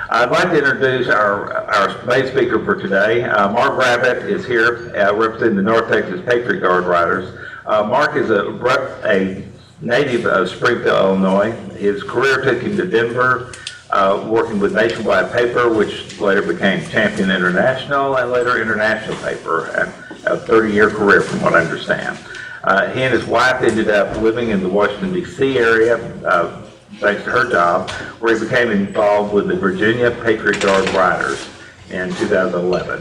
I'd like to introduce our main speaker for today. Mark Gravit is here representing the North Texas Patriot Guard Riders. Mark is a native of Springfield, Illinois. His career took him to Denver, working with Nationwide Paper, which later became Champion International and later International Paper, a 30-year career from what I understand. He and his wife ended up living in the Washington, D.C. area, thanks to her job, where he became involved with the Virginia Patriot Guard Riders in 2011.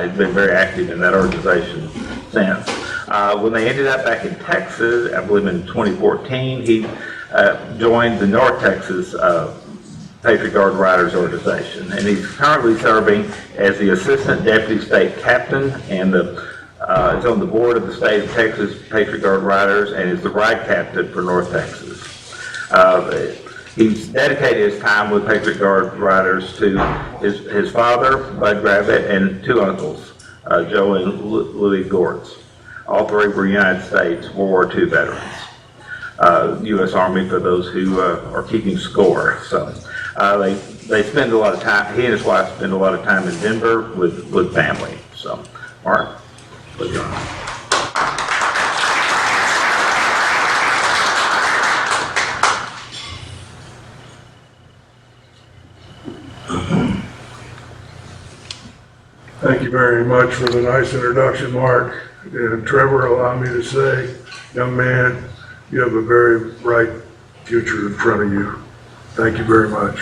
He's been very active in that organization since. When they ended up back in Texas, I believe in 2014, he joined the North Texas Patriot Guard Riders organization, and he's currently serving as the Assistant Deputy State Captain and is on the board of the State of Texas Patriot Guard Riders and is the ride captain for North Texas. He's dedicated his time with Patriot Guard Riders to his father, Bud Gravit, and two uncles, Joe and Louis Gortz. All three were United States World War II veterans. U.S. Army for those who are keeping score. So they spend a lot of time, he and his wife spend a lot of time in Denver with family. So, Mark, please go on. Thank you very much for the nice introduction, Mark. And Trevor, allow me to say, young man, you have a very bright future in front of you. Thank you very much.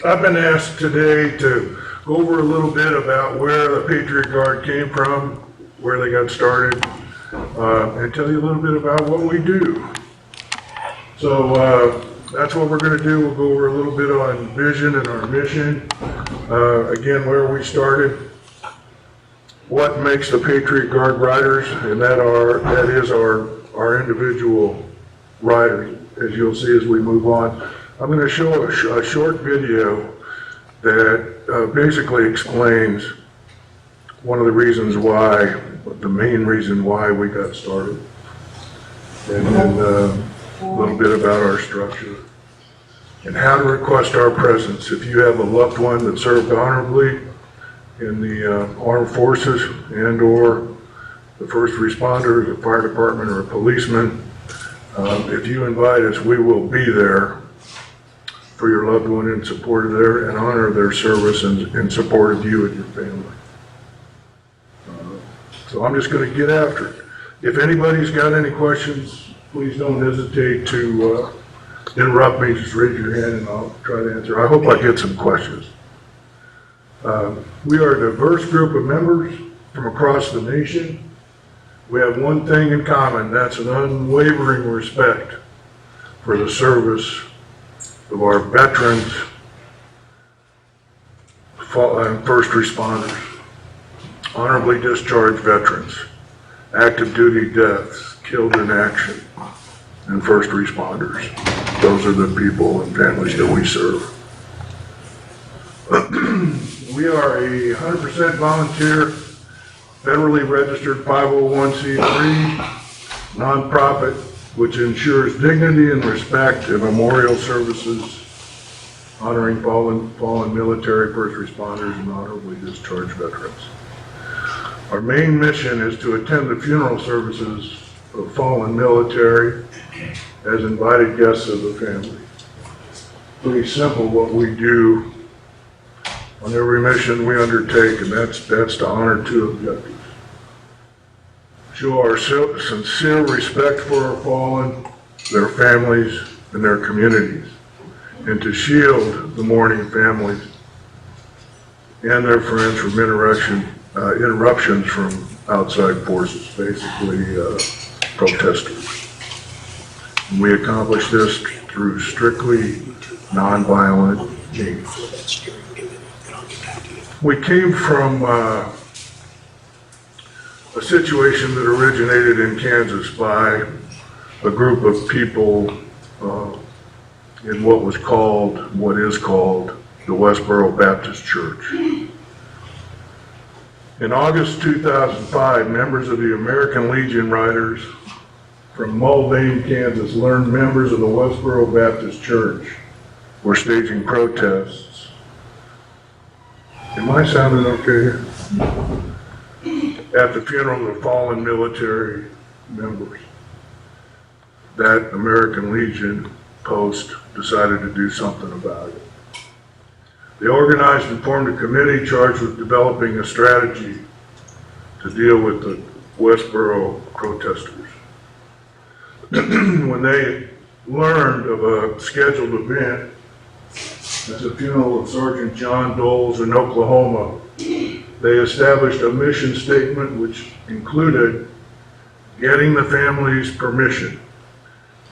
I've been asked today to go over a little bit about where the Patriot Guard came from, where they got started, and tell you a little bit about what we do. So that's what we're going to do. We'll go over a little bit on vision and our mission. Again, where we started, what makes the Patriot Guard Riders, and that is our individual riders, as you'll see as we move on. I'm going to show a short video that basically explains one of the reasons why, the main reason why we got started, and then a little bit about our structure and how to request our presence. If you have a loved one that served honorably in the armed forces and or the first responders, a fire department, or a policeman, if you invite us, we will be there for your loved one in support of their and honor their service and in support of you and your family. So I'm just going to get after it. If anybody's got any questions, please don't hesitate to interrupt me. Just raise your hand and I'll try to answer. I hope I get some questions. We are a diverse group of members from across the nation. We have one thing in common, that's an unwavering respect for the service of our veterans and first responders, honorably discharged veterans, active duty deaths, killed in action, and first responders. Those are the people and families that we serve. We are a 100% volunteer, federally registered 501c3 nonprofit, which ensures dignity and respect and memorial services honoring fallen military first responders and honorably discharged veterans. Our main mission is to attend the funeral services of fallen military as invited guests of the family. Pretty simple what we do on every mission we undertake, and that's to honor two objectives. Show our sincere respect for our fallen, their families, and their communities, and to shield the mourning families and their friends from interruptions from outside forces, basically protesters. And we accomplish this through strictly nonviolent means. We came from a situation that originated in Kansas by a group of people in what is called the Westboro Baptist Church. In August 2005, members of the American Legion Riders from Mulvane, Kansas, learned members of the Westboro Baptist Church were staging protests. Am I sounding okay here? At the funeral of fallen military members. That American Legion post decided to do something about it. They organized and formed a committee charged with developing a strategy to deal with the Westboro protesters. When they learned of a scheduled event at the funeral of Sergeant John Doles in Oklahoma, they established a mission statement which included getting the family's permission,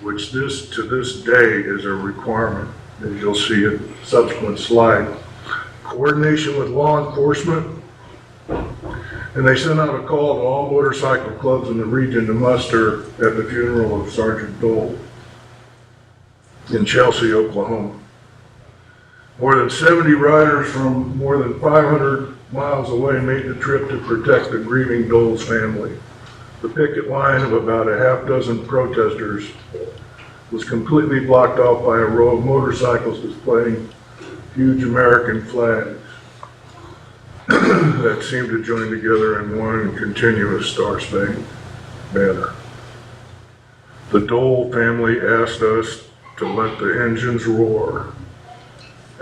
which to this day is a requirement, as you'll see in a subsequent slide. Coordination with law enforcement, and they sent out a call to all motorcycle clubs in the region to muster at the funeral of Sergeant Dole in Chelsea, Oklahoma. More than 70 riders from more than 500 miles away made the trip to protect the grieving Dole's family. The picket line of about a half dozen protesters was completely blocked off by a row of motorcycles displaying huge American flags that seemed to join together in one continuous star-spangled banner. The Dole family asked us to let the engines roar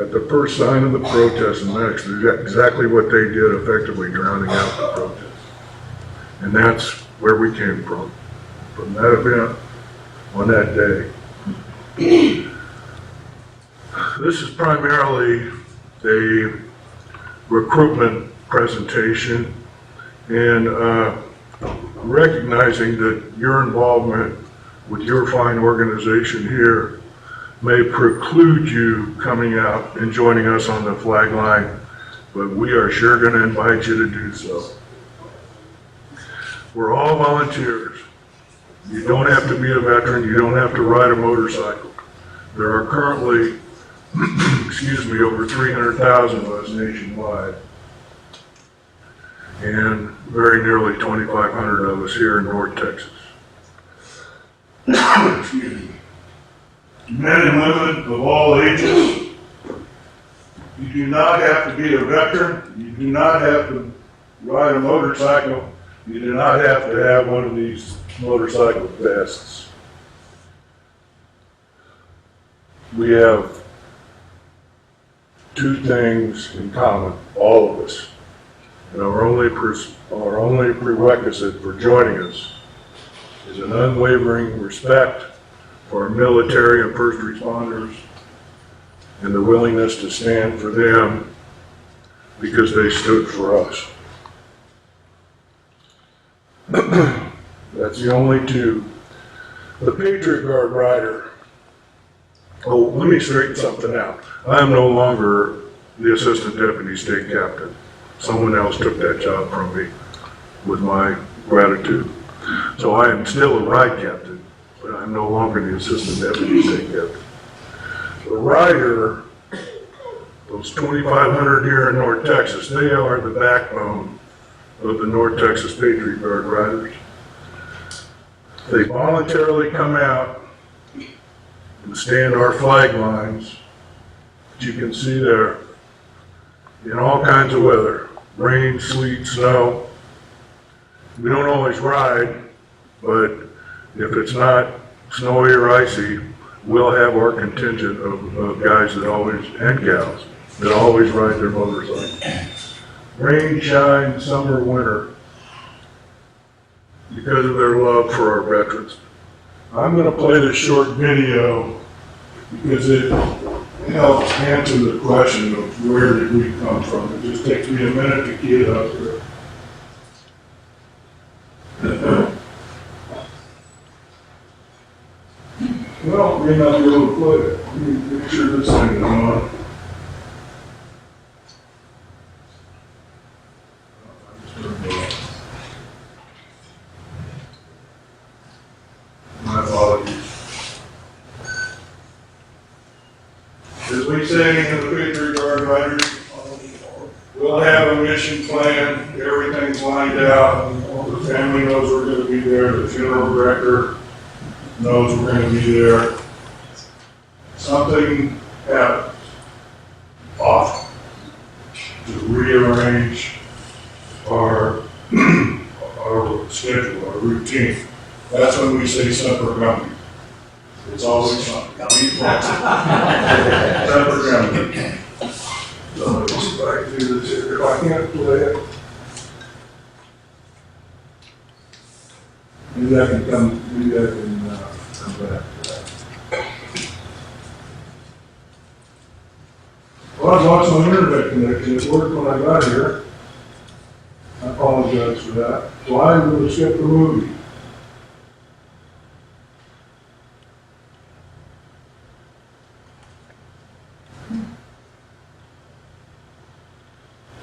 at the first sign of the protest, and that's exactly what they did, effectively drowning out the protest. And that's where we came from that event on that day. This is primarily a recruitment presentation and recognizing that your involvement with your fine organization here may preclude you coming out and joining us on the flag line, but we are sure going to invite you to do so. We're all volunteers. You don't have to be a veteran. You don't have to ride a motorcycle. There are currently, over 300,000 of us nationwide, and very nearly 2,500 of us here in North Texas. Men and women of all ages. You do not have to be a veteran. You do not have to ride a motorcycle. You do not have to have one of these motorcycle vests. We have two things in common, all of us. And our only prerequisite for joining us is an unwavering respect for our military and first responders and the willingness to stand for them because they stood for us. That's the only two. The Patriot Guard rider. Oh, let me straighten something out. I am no longer the Assistant Deputy State Captain. Someone else took that job from me with my gratitude. So I am still a ride captain, but I'm no longer the Assistant Deputy State Captain. The rider, those 2,500 here in North Texas, they are the backbone of the North Texas Patriot Guard riders. They voluntarily come out and stand our flag lines, that you can see there, in all kinds of weather, rain, sleet, snow. We don't always ride, but if it's not snowy or icy, we'll have our contingent of guys that always, and gals, that always ride their motorcycles. Rain, shine, summer, winter, because of their love for our veterans. I'm going to play this short video because it helps answer the question of where did we come from. It just takes me a minute to get it up there. Well, we may not be able to play it. Let me make sure this thing is on. My apologies. As we say in the Patriot Guard riders, we'll have a mission plan, everything's lined out, the family knows we're going to be there, the funeral director knows we're going to be there. Something happened. off to rearrange our, our schedule, our routine. That's when we say supper company. It's always something. Supper company. So let me see if I can do this here. If I can't play it, maybe I can come back to that. Well, I lost my internet connection. It worked when I got here. I apologize for that. So I will skip the movie.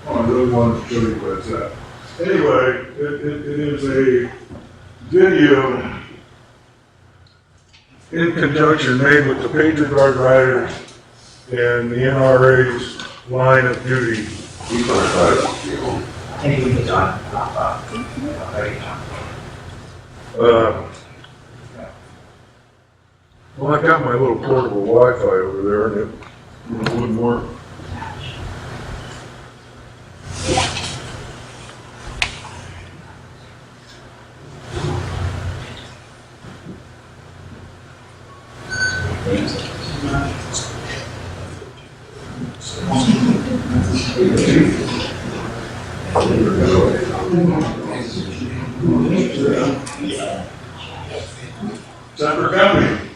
Oh, I really wanted to show you what it's at. Anyway, it is a video in conjunction made with the Patriot Guard Riders and the NRA's line of duty. Well, I got my little portable Wi-Fi over there and it wouldn't work. Supper company.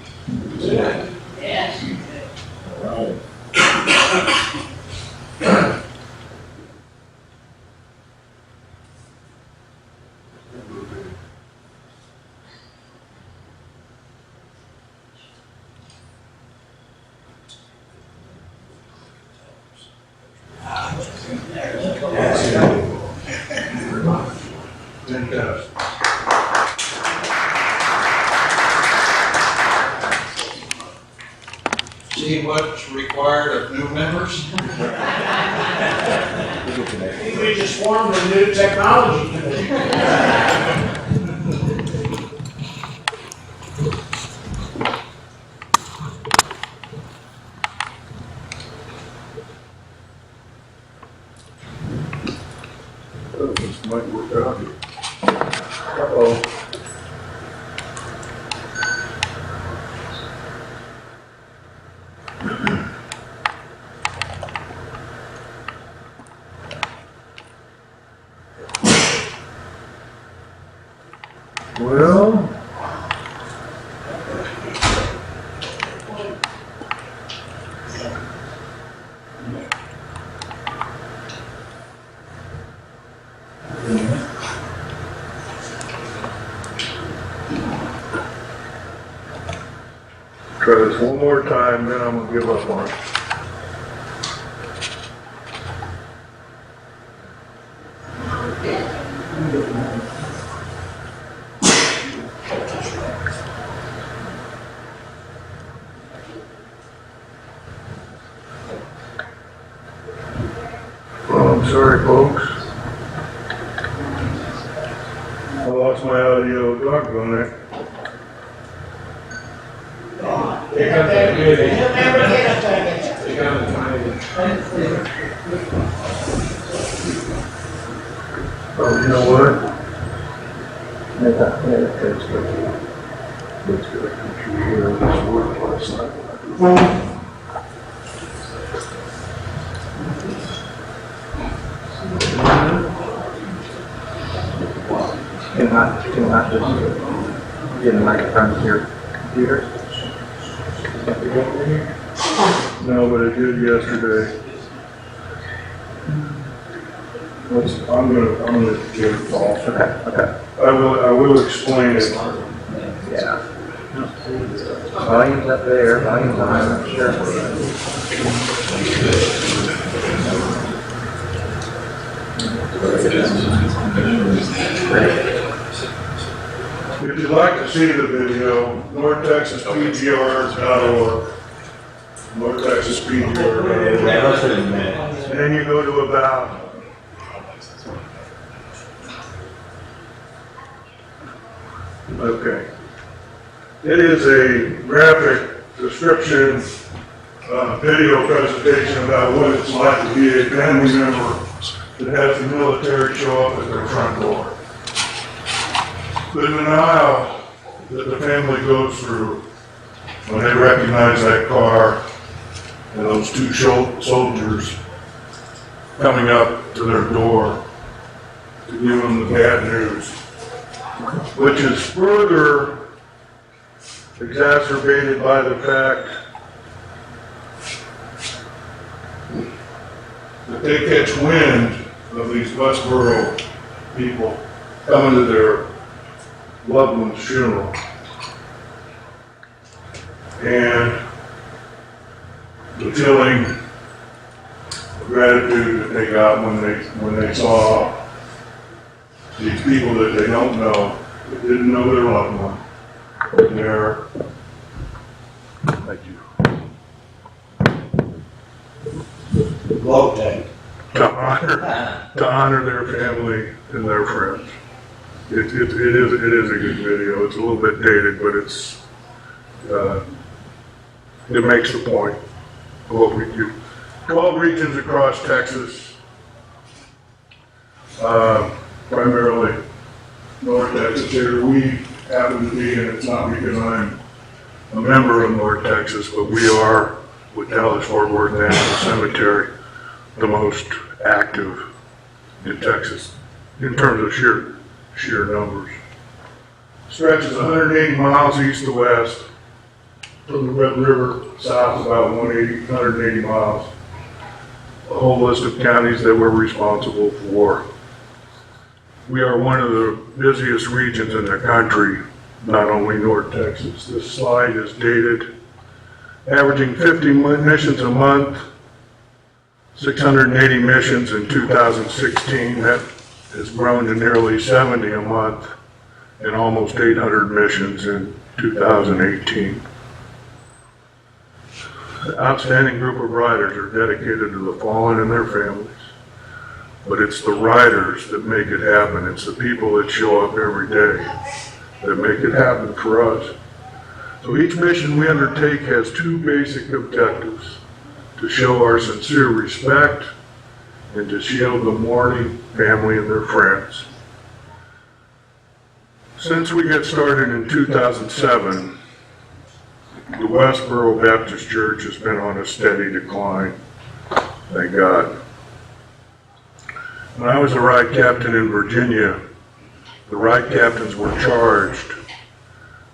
Yes. Fantastic. See what's required of new members? We just formed a new technology committee. Oh, this might work out here. Uh-oh. Well, try this one more time, then I'm gonna give up on it. Oh, I'm sorry, folks. I lost my audio, doggone it. You'll never get a ticket. Oh, you know what? Let's get a computer here, this worked last night. Can I just get a microphone to your computer? No, but I did yesterday. I'm gonna give it a call. Okay. I will explain it. Yeah. Volume's up there, volume's on, I'm sure. If you'd like to see the video, NorthTexasPGR.org. NorthTexasPGR.org. And then you go to about. Okay. It is a graphic description video presentation about what it's like to be a family member that has the military show up at their front door. The denial that the family goes through when they recognize that car and those two soldiers coming up to their door to give them the bad news, which is further exacerbated by the fact that they catch wind of these Westboro people coming to their loved one's funeral. And the feeling of gratitude that they got when they saw these people that they don't know, that didn't know their loved one, there. Thank you. Glow tank. To honor their family and their friends. It is a good video. It's a little bit dated, but it makes the point of what we do. 12 regions across Texas, primarily North Texas area. We happen to be, and it's not because I'm a member of North Texas, but we are, with Dallas Fort Worth National Cemetery, the most active in Texas in terms of sheer numbers. Stretches 180 miles east to west from the Red River south about 180 miles. A whole list of counties that we're responsible for. We are one of the busiest regions in the country, not only North Texas. This slide is dated, averaging 50 missions a month, 680 missions in 2016. That has grown to nearly 70 a month and almost 800 missions in 2018. The outstanding group of riders are dedicated to the fallen and their families. But it's the riders that make it happen. It's the people that show up every day that make it happen for us. So each mission we undertake has two basic objectives: to show our sincere respect and to shield the mourning family and their friends. Since we got started in 2007, the Westboro Baptist Church has been on a steady decline, thank God. When I was a ride captain in Virginia, the ride captains were charged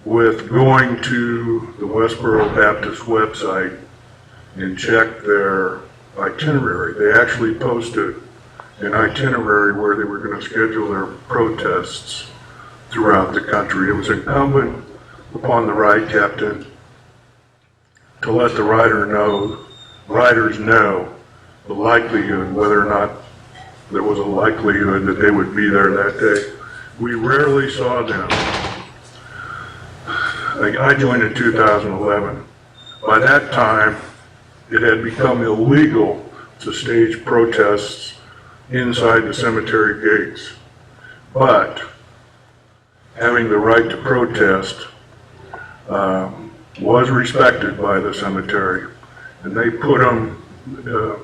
with going to the Westboro Baptist website and check their itinerary. They actually posted an itinerary where they were going to schedule their protests throughout the country. It was incumbent upon the ride captain to let the riders know the likelihood, whether or not there was a likelihood that they would be there that day. We rarely saw them. I joined in 2011. By that time, it had become illegal to stage protests inside the cemetery gates. But having the right to protest was respected by the cemetery. And they put them,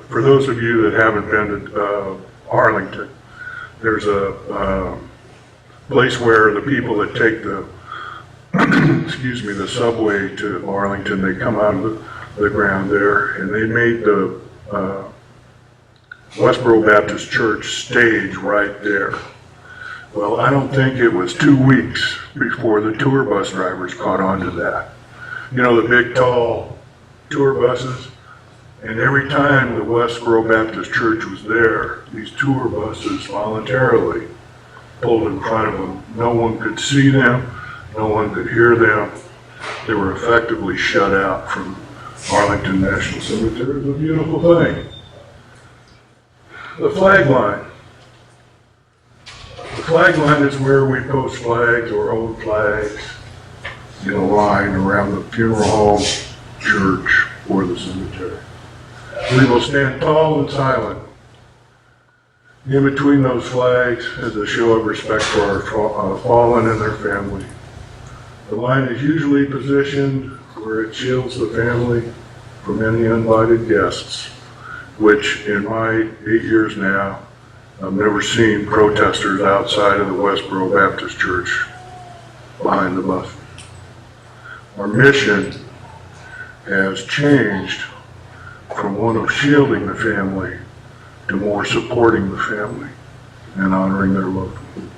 for those of you that haven't been to Arlington, there's a place where the people that take the the subway to Arlington, they come out of the ground there, and they made the Westboro Baptist Church stage right there. Well, I don't think it was 2 weeks before the tour bus drivers caught on to that. You know, the big, tall tour buses? And every time the Westboro Baptist Church was there, these tour buses voluntarily pulled in front of them. No one could see them, no one could hear them. They were effectively shut out from Arlington National Cemetery. It's a beautiful thing. The flag line. The flag line is where we post flags or hold flags in a line around the funeral home, church, or the cemetery. We will stand tall and silent in between those flags as a show of respect for our fallen and their family. The line is usually positioned where it shields the family from any invited guests, which in my 8 years now, I've never seen protesters outside of the Westboro Baptist Church behind the bus. Our mission has changed from one of shielding the family to more supporting the family and honoring their loved one.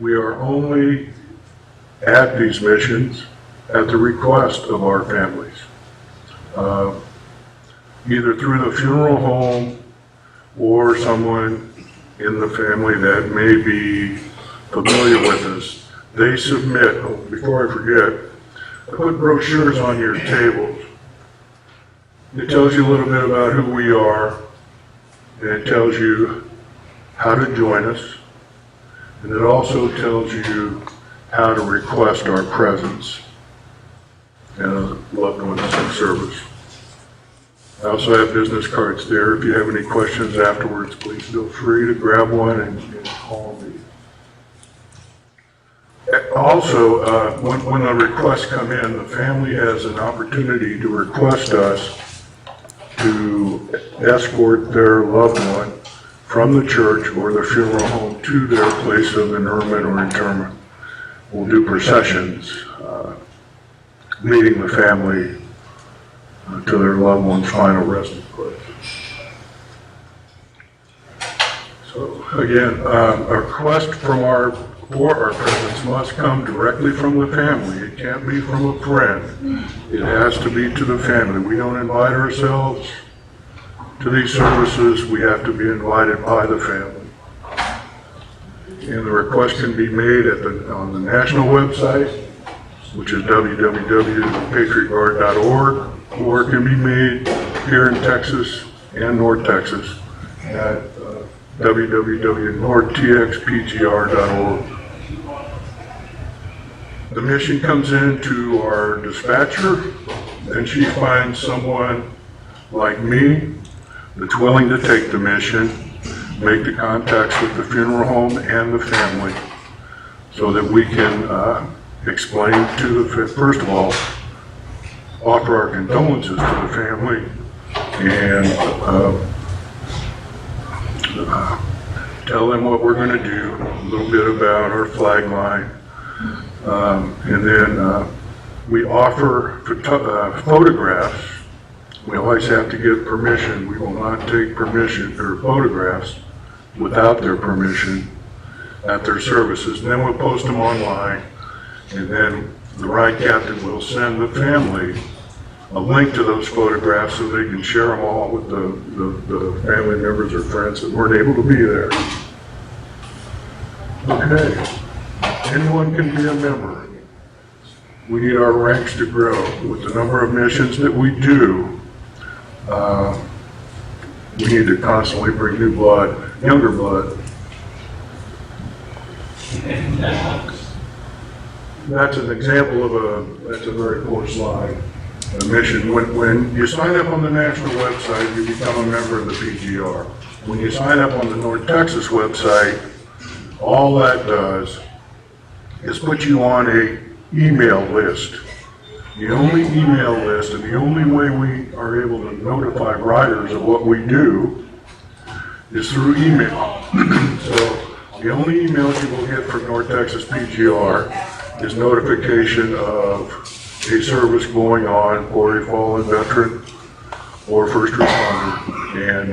We are only at these missions at the request of our families, either through the funeral home or someone in the family that may be familiar with us. They submit, oh, before I forget, I put brochures on your tables. It tells you a little bit about who we are, and it tells you how to join us, and it also tells you how to request our presence and a loved one's service. I also have business cards there. If you have any questions afterwards, please feel free to grab one and call me. Also, when the requests come in, the family has an opportunity to request us to escort their loved one from the church or the funeral home to their place of interment or interment. We'll do processions, leading the family to their loved one's final resting place. So again, a request for our presence must come directly from the family. It can't be from a friend. It has to be to the family. We don't invite ourselves to these services. We have to be invited by the family. And the request can be made on the national website, which is www.patriotguard.org, or it can be made here in Texas and North Texas at www.northtxpgr.org. The mission comes into our dispatcher, and she finds someone like me that's willing to take the mission, make the contacts with the funeral home and the family, so that we can explain to the, first of all, offer our condolences to the family and tell them what we're going to do, a little bit about our flag line, and then we offer photographs. We always have to get permission. We will not take permission or photographs without their permission at their services. And then we'll post them online, and then the ride captain will send the family a link to those photographs so they can share them all with the family members or friends that weren't able to be there. Okay, anyone can be a member. We need our ranks to grow. With the number of missions that we do, we need to constantly bring new blood, younger blood. That's an example of that's a very poor slide. A mission. When you sign up on the national website, you become a member of the PGR. When you sign up on the North Texas website, all that does is put you on a email list. The only email list and the only way we are able to notify riders of what we do is through email. So the only emails you will get from North Texas PGR is notification of a service going on for a fallen veteran or first responder, and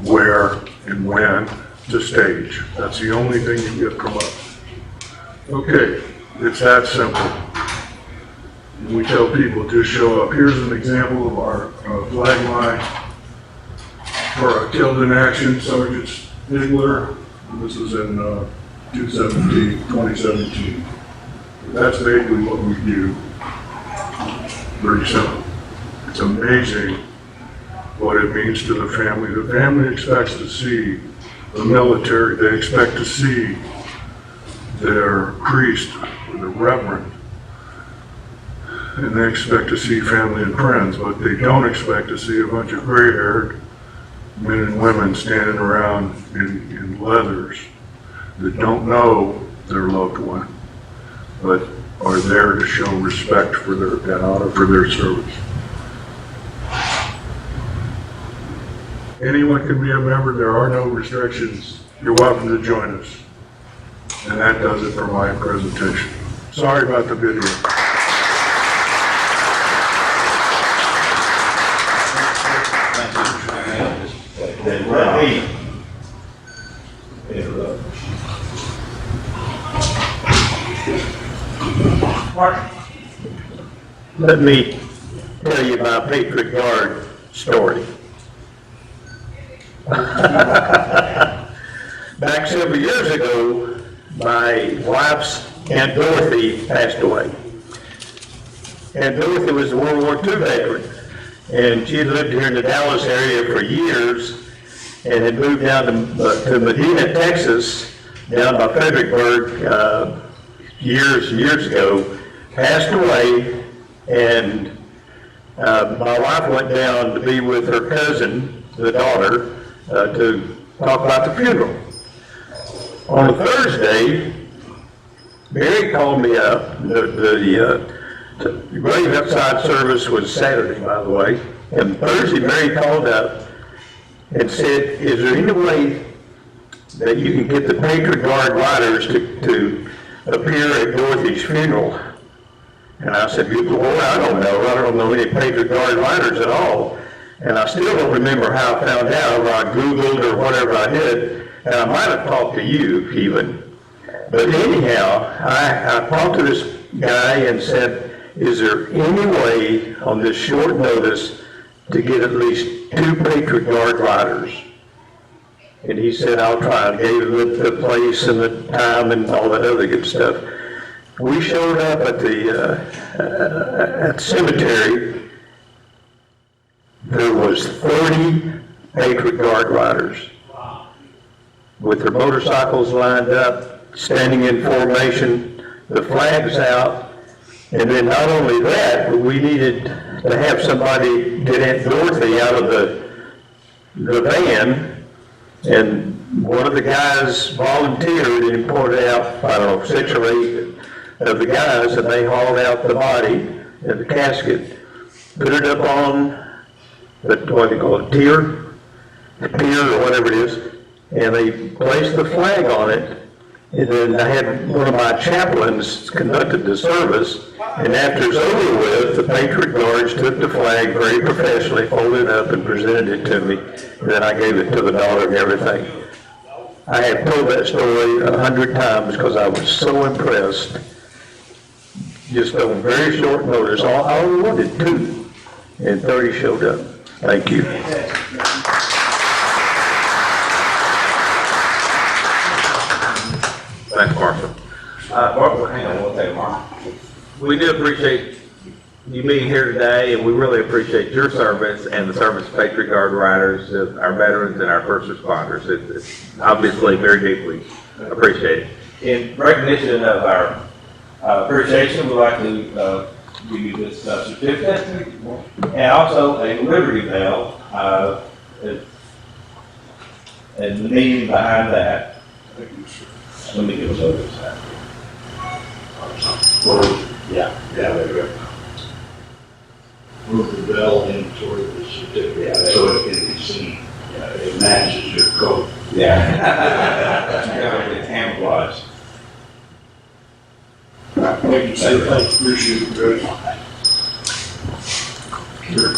where and when to stage. That's the only thing you get from us. Okay, it's that simple. We tell people to show up. Here's an example of our flag line for our Killed in Action, Sergeant Stigler. This was in 2017. That's basically what we do. Very simple. It's amazing what it means to the family. The family expects to see the military. They expect to see their priest, or the reverend, and they expect to see family and friends, but they don't expect to see a bunch of gray-haired men and women standing around in leathers that don't know their loved one. But are there to show respect for and honor for their service. Anyone can be a member, there are no restrictions. You're welcome to join us. And that does it for my presentation. Sorry about the video. Let me tell you my Patriot Guard story. Back several years ago, my wife's Aunt Dorothy passed away. Aunt Dorothy was a World War II veteran, and she had lived here in the Dallas area for years and had moved down to Medina, Texas, down by Fredericksburg years ago, passed away, and my wife went down to be with her cousin, the daughter, to talk about the funeral. On a Thursday, Mary called me up. The grave outside service was Saturday, by the way. And Thursday, Mary called up and said, "Is there any way that you can get the Patriot Guard riders to appear at Dorothy's funeral?" And I said, "Well, I don't know. I don't know any Patriot Guard riders at all." And I still don't remember how I found out, or I Googled or whatever I did. And I might have talked to you even. But anyhow, I talked to this guy and said, "Is there any way on this short notice to get at least 2 Patriot Guard riders?" And he said, "I'll try." And gave him the place and the time and all that other good stuff. We showed up at the cemetery. There was 30 Patriot Guard riders with their motorcycles lined up, standing in formation, the flags out. And then not only that, but we needed to have somebody get Aunt Dorothy out of the van. And one of the guys volunteered and pointed out, I don't know, 6 or 8 of the guys, and they hauled out the body and the casket, put it up on the, what do you call it, pier or whatever it is, and they placed the flag on it. And then I had one of my chaplains conducted the service, and after it's over with, the Patriot Guards took the flag very professionally, folded it up, and presented it to me. And then I gave it to the daughter and everything. I have told that story 100 times because I was so impressed. Just on very short notice, I only wanted 2, and 30 showed up. Thank you. Thanks, Martha. Martha, hang on one second, Martha. We do appreciate you being here today, and we really appreciate your service and the service of Patriot Guard riders, our veterans, and our first responders. It's obviously very deeply appreciated. In recognition of our appreciation, we'd like to give you this certificate, and also a Liberty Bell, and the meaning behind that. Let me give us over this. Yeah, there we go. Move the bell in toward the certificate so it can be seen. It matches your coat. Yeah. It's camouflage. Thank you, sir. Appreciate it. Good. Sure.